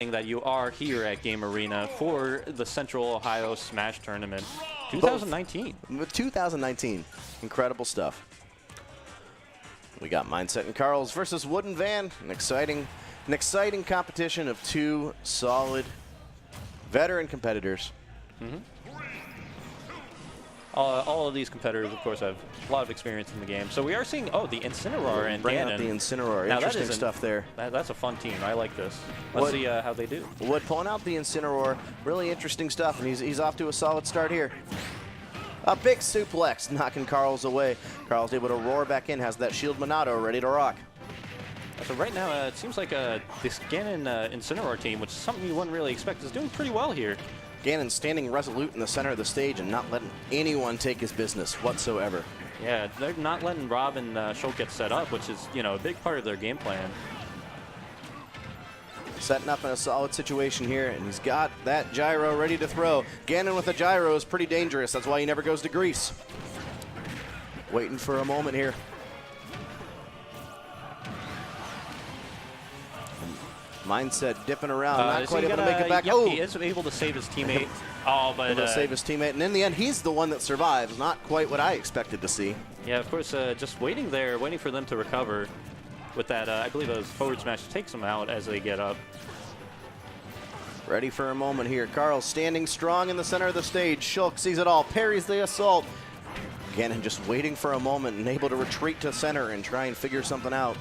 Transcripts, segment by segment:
that you are here at Game Arena for the Central Ohio Smash Tournament 2019. 2019. Incredible stuff. We got Mindset and Carls versus Wood and Van. An exciting competition of two solid veteran competitors. All of these competitors, of course, have a lot of experience in the game. So we are seeing, the Incineroar and Bring Ganon. out the Incineroar. Now Interesting stuff there. That's a fun team. I like this. Let's see how they do. Wood pulling out the Incineroar. Really interesting stuff, and he's off to a solid start here. A big suplex, knocking Carls away. Carls able to roar back in, has that shield Monado ready to rock. So right now, it seems like this Ganon Incineroar team, which is something you wouldn't really expect, is doing pretty well here. Ganon standing resolute in the center of the stage and not letting anyone take his business whatsoever. Yeah, they're not letting Rob and Schultz get set up, which is, a big part of their game plan. Setting up in a solid situation here, and he's got that gyro ready to throw. Ganon with a gyro is pretty dangerous. That's why he never goes to grease. Waiting for a moment here. Mindset dipping around, not quite able to make it back. Yep, he is able to save his teammate. But able to save his teammate, and in the end, he's the one that survives. Not quite what I expected to see. Yeah, of course, just waiting there, waiting for them to recover. With that, I believe it was forward smash takes them out as they get up. Ready for a moment here. Carl standing strong in the center of the stage. Shulk sees it all, parries the assault. Ganon just waiting for a moment and able to retreat to center and try and figure something out.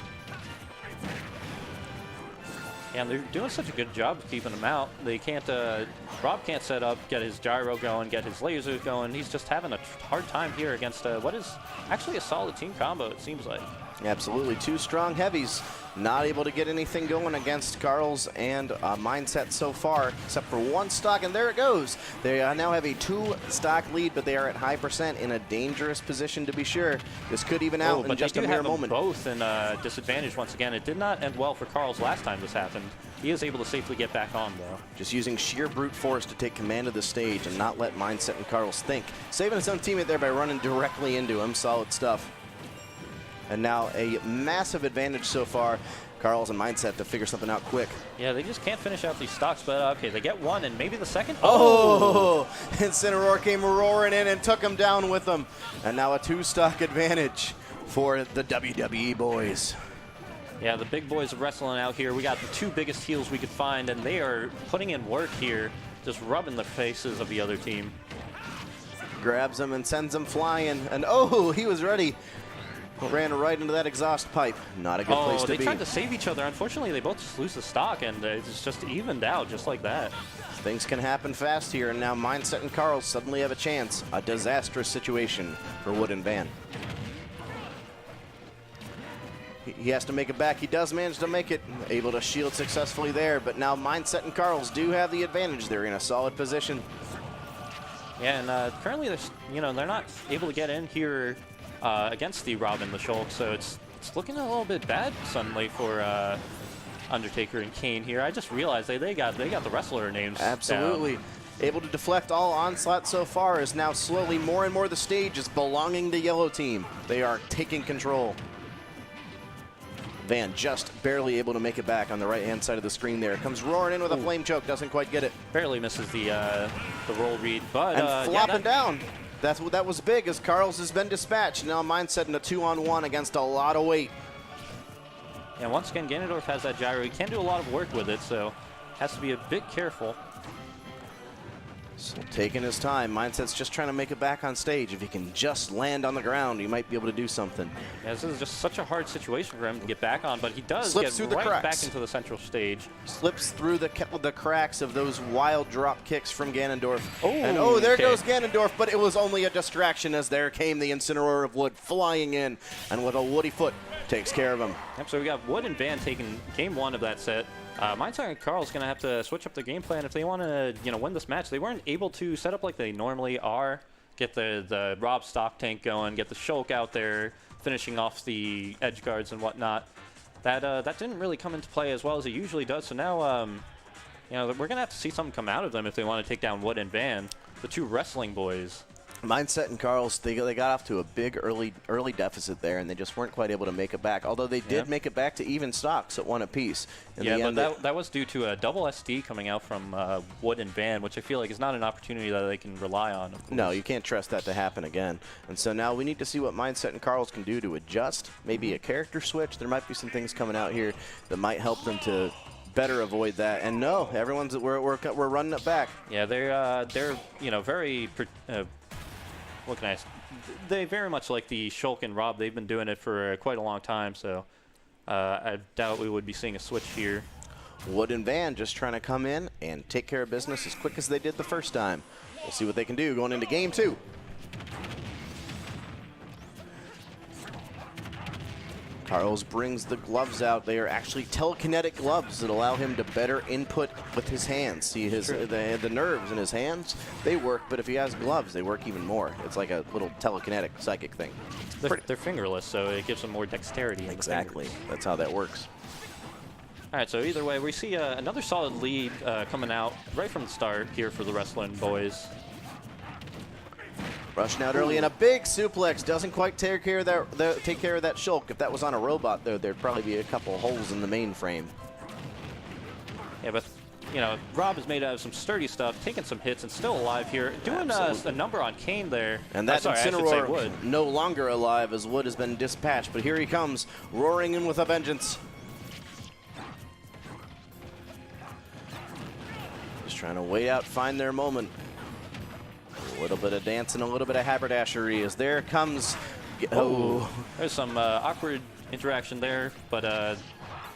Yeah, and they're doing such a good job of keeping him out. They can't, Rob can't set up, get his gyro going, get his lasers going. He's just having a hard time here against what is actually a solid team combo, it seems like. Absolutely, two strong heavies. Not able to get anything going against Carls and Mindset so far, except for one stock, and there it goes. They now have a 2-stock lead, but they are at high percent in a dangerous position to be sure. This could even out in just a mere moment. Both in disadvantage once again. It did not end well for Carls last time this happened. He is able to safely get back on, though. Just using sheer brute force to take command of the stage and not let Mindset and Carls think. Saving his own teammate there by running directly into him. Solid stuff. And now a massive advantage so far. Carls and Mindset to figure something out quick. Yeah, they just can't finish out these stocks, but okay, they get one and maybe the second. Oh! Incineroar came roaring in and took him down with him. And now a 2-stock advantage for the WWE boys. Yeah, the big boys are wrestling out here. We got the two biggest heels we could find, and they are putting in work here, just rubbing the faces of the other team. Grabs him and sends him flying, and oh, he was ready. Ran right into that exhaust pipe. Not a good place to be. They tried to save each other. Unfortunately, they both just lose the stock, and it's just evened out just like that. Things can happen fast here, and now Mindset and Carls suddenly have a chance. A disastrous situation for Wood and Van. He has to make it back. He does manage to make it. Able to shield successfully there, but now Mindset and Carls do have the advantage. They're in a solid position. Yeah, and currently they're not able to get in here against the Rob and the Shulk, so it's looking a little bit bad suddenly for Undertaker and Kane here. I just realized they got the wrestler names. Absolutely. Down. Able to deflect all onslaught so far, is now slowly more and more the stage is belonging to Yellow Team. They are taking control. Van just barely able to make it back on the right-hand side of the screen there. Comes roaring in with a flame choke, doesn't quite get it. Barely misses the roll read, but and flopping down. That was big, as Carls has been dispatched. Now Mindset in a 2-on-1 against a lot of weight. And once again, Ganondorf has that gyro. He can do a lot of work with it, so has to be a bit careful. So taking his time. Mindset's just trying to make it back on stage. If he can just land on the ground, he might be able to do something. Yeah, this is just such a hard situation for him to get back on, but he does Slips get right back into the central stage. Slips through the cracks of those wild drop kicks from Ganondorf. Oh, and there goes Ganondorf, but it was only a distraction as there came the Incineroar of Wood flying in, and with a woody foot takes care of him. Yep, so we got Wood and Van taking game one of that set. Mindset and Carls going to have to switch up their game plan if they want to, win this match. They weren't able to set up like they normally are, get the Rob stock tank going, get the Shulk out there, finishing off the edge guards and whatnot. That didn't really come into play as well as it usually does. So now, we're going to have to see something come out of them if they want to take down Wood and Van, the two wrestling boys. Mindset and Carls, they got off to a big early deficit there, and they just weren't quite able to make it back. Although they did make it back to even stocks at 1 apiece. Yeah, but that was due to a double SD coming out from Wood and Van, which I feel like is not an opportunity that they can rely on. No, you can't trust that to happen again. And so now we need to see what Mindset and Carls can do to adjust. Maybe a character switch. There might be some things coming out here that might help them to better avoid that. And no, we're running it back. Yeah, they're very. What can I say? They very much like the Shulk and Rob. They've been doing it for quite a long time, so I doubt we would be seeing a switch here. Wood and Van just trying to come in and take care of business as quick as they did the first time. We'll see what they can do going into game 2. Carls brings the gloves out. They are actually telekinetic gloves that allow him to better input with his hands. See the nerves in his hands, they work, but if he has gloves, they work even more. It's like a little telekinetic psychic thing. They're fingerless, so it gives them more dexterity. Exactly. That's how that works. All right, so either way, we see another solid lead coming out right from the start here for the wrestling boys. Rushing out early and a big suplex. Doesn't quite take care of that Shulk. If that was on a robot, though, there'd probably be a couple holes in the mainframe. Yeah, but Rob is made out of some sturdy stuff, taking some hits and still alive here. Doing a number on Kane there. And that Incineroar no longer alive as Wood has been dispatched. But here he comes, roaring in with a vengeance. Just trying to wait out, find their moment. A little bit of dancing, a little bit of haberdashery as there comes. There's some awkward interaction there, but what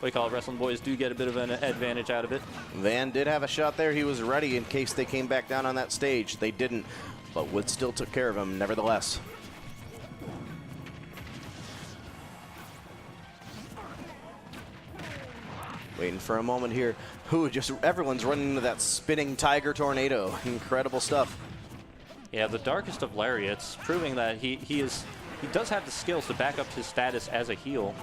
do you call it? Wrestling boys do get a bit of an advantage out of it. Van did have a shot there. He was ready in case they came back down on that stage. They didn't, but Wood still took care of him nevertheless. Waiting for a moment here. Everyone's running into that spinning tiger tornado. Incredible stuff. Yeah, the darkest of lariats, proving that he does have the skills to back up his status as a heel.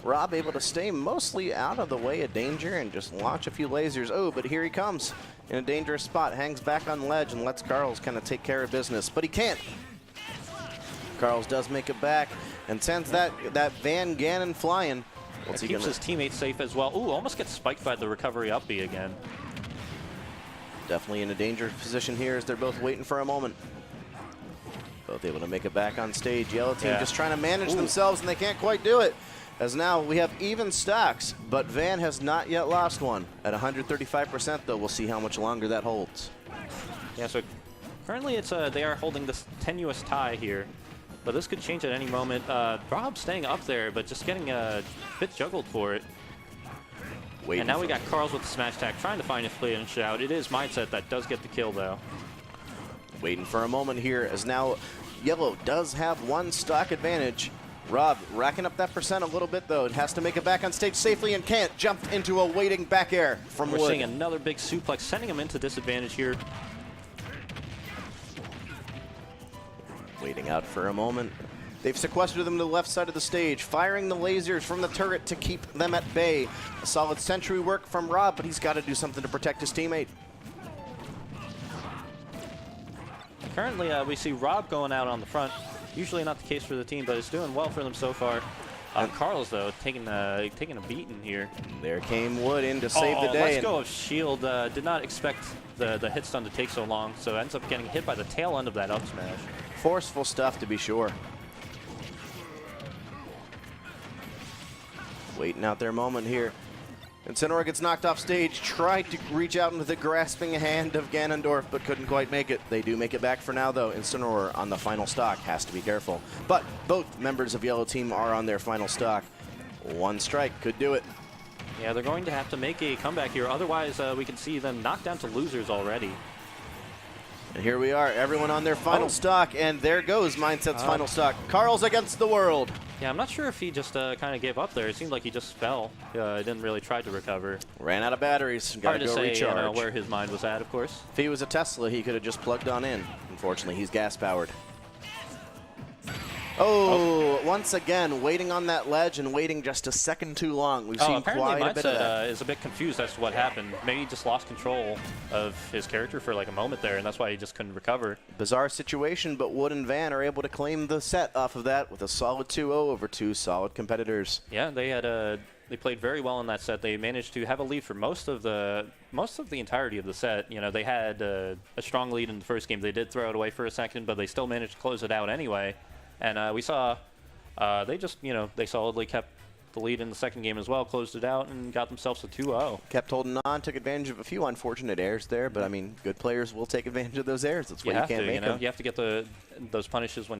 Rob able to stay mostly out of the way of danger and just launch a few lasers. Oh, but here he comes in a dangerous spot, hangs back on the ledge and lets Carls kind of take care of business, but he can't. Carls does make it back and sends that Van Ganon flying. Keeps his teammates safe as well. Ooh, almost gets spiked by the recovery up B again. Definitely in a dangerous position here as they're both waiting for a moment. Both able to make it back on stage. Yellow team just trying to manage themselves, and they can't quite do it. As now we have even stocks, but Van has not yet lost one. At 135%, though, we'll see how much longer that holds. Yeah, so currently they are holding this tenuous tie here, but this could change at any moment. Rob staying up there, but just getting a bit juggled for it. And now we got Carls with the smash tag, trying to find his finish out. It is Mindset that does get the kill, though. Waiting for a moment here, as now Yellow does have one stock advantage. Rob racking up that percent a little bit, though. It has to make it back on stage safely and can't. Jump into a waiting back air from Wood. We're seeing another big suplex, sending him into disadvantage here. Waiting out for a moment. They've sequestered them to the left side of the stage, firing the lasers from the turret to keep them at bay. A solid sentry work from Rob, but he's got to do something to protect his teammate. Currently, we see Rob going out on the front. Usually not the case for the team, but it's doing well for them so far. Carls, though, taking a beating here. There came Wood in to save the day. Let's go of shield. Did not expect the hit stun to take so long, so ends up getting hit by the tail end of that up smash. Forceful stuff, to be sure. Waiting out their moment here. Incineroar gets knocked off stage, tried to reach out into the grasping hand of Ganondorf, but couldn't quite make it. They do make it back for now, though. Incineroar on the final stock, has to be careful. But both members of Yellow Team are on their final stock. One strike could do it. Yeah, they're going to have to make a comeback here. Otherwise, we can see them knocked down to losers already. And here we are, everyone on their final stock, and there goes Mindset's final stock. Carls against the world. Yeah, I'm not sure if he just kind of gave up there. It seemed like he just fell. Didn't really try to recover. Ran out of batteries. Hard to say where his mind was at, of course. If he was a Tesla, he could have just plugged on in. Unfortunately, he's gas-powered. Oh, once again, waiting on that ledge and waiting just a second too long. We've seen apparently quite a bit of that. Mindset is a bit confused as to what happened. Maybe he just lost control of his character for like a moment there, and that's why he just couldn't recover. Bizarre situation, but Wood and Van are able to claim the set off of that with a solid 2-0 over two solid competitors. Yeah, they played very well in that set. They managed to have a lead for most of the entirety of the set. You know, they had a strong lead in the first game. They did throw it away for a second, but they still managed to close it out anyway. And we saw they solidly kept the lead in the second game as well, closed it out, and got themselves a 2-0. Kept holding on, took advantage of a few unfortunate errors there, but I mean, good players will take advantage of those errors. That's why you can't make them. You have to get those punishes when